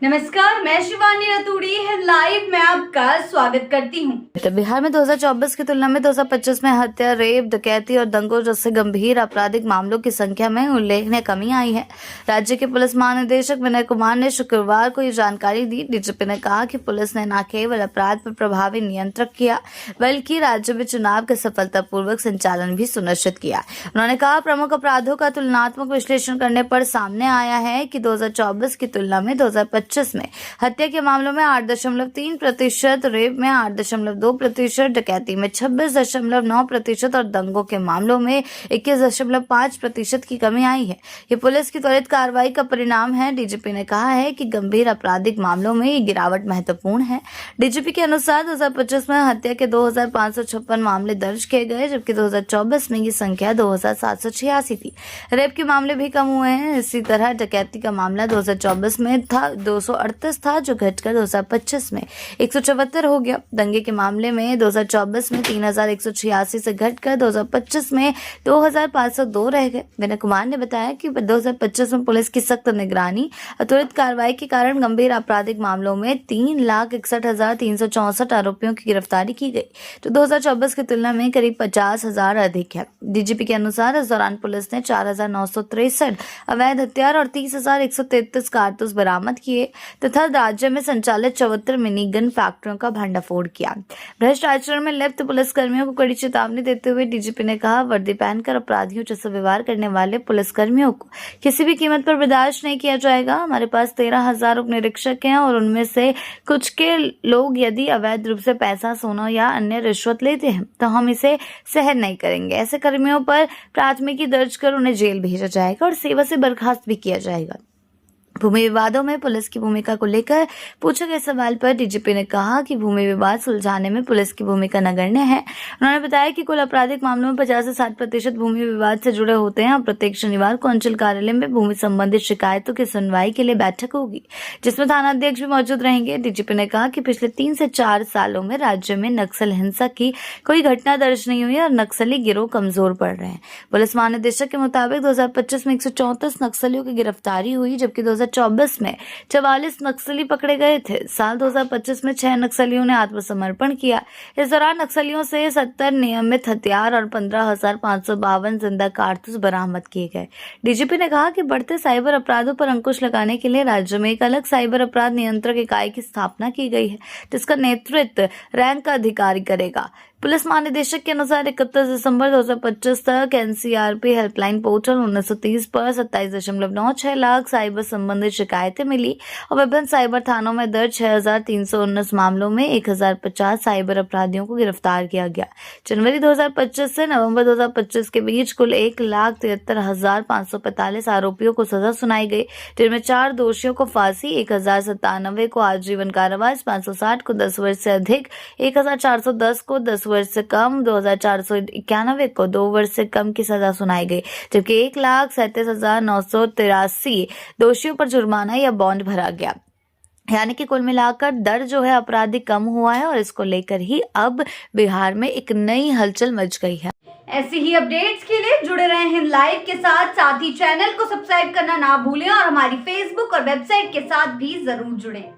नमस्कार, मैं शिवानी रतूड़ी लाइव में आपका स्वागत करती हूँ। तो बिहार में 2024 की तुलना में 2025 में हत्या, रेप, डकैती और दंगों जैसे गंभीर आपराधिक मामलों की संख्या में उल्लेखनीय कमी आई है। राज्य के पुलिस महानिदेशक विनय कुमार ने शुक्रवार को ये जानकारी दी। डीजीपी ने कहा कि पुलिस ने न केवल अपराध पर प्रभावी नियंत्रण किया, बल्कि राज्य में चुनाव के सफलतापूर्वक संचालन भी सुनिश्चित किया। उन्होंने कहा, प्रमुख अपराधों का तुलनात्मक विश्लेषण करने पर सामने आया है कि 2024 की तुलना में 2025 में हत्या के मामलों में 8.3%, रेप में 8.2%, डकैती में 26.9% और दंगों के मामलों में 21.5% की कमी आई है। ये पुलिस की त्वरित कार्रवाई का परिणाम है। डीजीपी ने कहा है कि गंभीर आपराधिक मामलों में ये गिरावट महत्वपूर्ण है। डीजीपी के अनुसार 2025 में हत्या के 2,556 मामले दर्ज किए गए, जबकि 2024 में ये संख्या 2,786 थी। रेप के मामले भी कम हुए हैं। इसी तरह डकैती का मामला 2024 में था 238 था, जो घटकर 2025 में 174 हो गया। दंगे के मामले में 2024 में 3,186 से घटकर 2025 में 2,502 रह गए। विनय कुमार ने बताया कि 2025 में पुलिस की सख्त निगरानी और त्वरित कार्रवाई के कारण गंभीर आपराधिक मामलों में 3,61,364 आरोपियों की गिरफ्तारी की गई, जो 2024 की तुलना में करीब 50,000 अधिक है। डीजीपी के अनुसार इस दौरान पुलिस ने 4,963 अवैध हथियार और 30,133 कारतूस बरामद किए तथा राज्य में संचालित 74 मिनी गन फैक्ट्रियों का भंडाफोड़ किया। भ्रष्ट आचरण में लिप्त पुलिसकर्मियों को कड़ी चेतावनी देते हुए डीजीपी ने कहा, वर्दी पहनकर अपराधियों जैसा व्यवहार करने वाले पुलिसकर्मियों को किसी भी कीमत पर बर्दाश्त नहीं किया जाएगा। हमारे पास 13,000 उप निरीक्षक हैं और उनमें से कुछ के लोग यदि अवैध रूप से पैसा, सोना या अन्य रिश्वत लेते हैं तो हम इसे सहन नहीं करेंगे। ऐसे कर्मियों पर प्राथमिकी दर्ज कर उन्हें जेल भेजा जाएगा और सेवा से बर्खास्त भी किया जाएगा। भूमि विवादों में पुलिस की भूमिका को लेकर पूछे गए सवाल पर डीजीपी ने कहा कि भूमि विवाद सुलझाने में पुलिस की भूमिका नगण्य है। उन्होंने बताया कि कुल आपराधिक मामलों में 50 से 60% भूमि विवाद से जुड़े होते हैं और प्रत्येक शनिवार को अंचल कार्यालय में भूमि संबंधित शिकायतों की सुनवाई के लिए बैठक होगी, जिसमें थाना अध्यक्ष भी मौजूद रहेंगे। डीजीपी ने कहा कि पिछले 3 से 4 सालों में राज्य में नक्सल हिंसा की कोई घटना दर्ज नहीं हुई और नक्सली गिरोह कमजोर पड़ रहे हैं। पुलिस महानिदेशक के मुताबिक 2025 में 134 नक्सलियों की गिरफ्तारी हुई, जबकि 2024 में 44 नक्सली पकड़े गए थे। साल 2025 में 6 नक्सलियों ने आत्मसमर्पण किया। इस दौरान नक्सलियों से 70 नियमित हथियार और 15,552 जिंदा कारतूस बरामद किए गए। डीजीपी ने कहा कि बढ़ते साइबर अपराधों पर अंकुश लगाने के लिए राज्य में एक अलग साइबर अपराध नियंत्रक इकाई की स्थापना की गई है, जिसका नेतृत्व रैंक का अधिकारी करेगा। पुलिस महानिदेशक के अनुसार 31 दिसंबर 2025 तक एनसीआरपी हेल्पलाइन पोर्टल 1930 पर 27.96 लाख साइबर संबंधित शिकायतें मिली और विभिन्न साइबर थानों में दर्ज 6,319 मामलों में 1,050 साइबर अपराधियों को गिरफ्तार किया गया। जनवरी 2025 से नवंबर 2025 के बीच कुल 1,73,545 आरोपियों को सजा सुनाई गई, जिनमें 4 दोषियों को फांसी, 1,097 को आजीवन कारावास, 560 को 10 वर्ष से अधिक, 1,410 को 10 वर्ष से कम, 2,491 को 2 वर्ष से कम की सजा सुनाई गई, जबकि 1,37,983 दोषियों पर जुर्माना या बॉन्ड भरा गया। यानी कि कुल मिलाकर दर जो है अपराधी कम हुआ है और इसको लेकर ही अब बिहार में एक नई हलचल मच गई है। ऐसी ही अपडेट्स के लिए जुड़े रहे हैं लाइव के साथ ही चैनल को सब्सक्राइब करना ना भूलें और हमारी फेसबुक और वेबसाइट के साथ भी जरूर जुड़ें।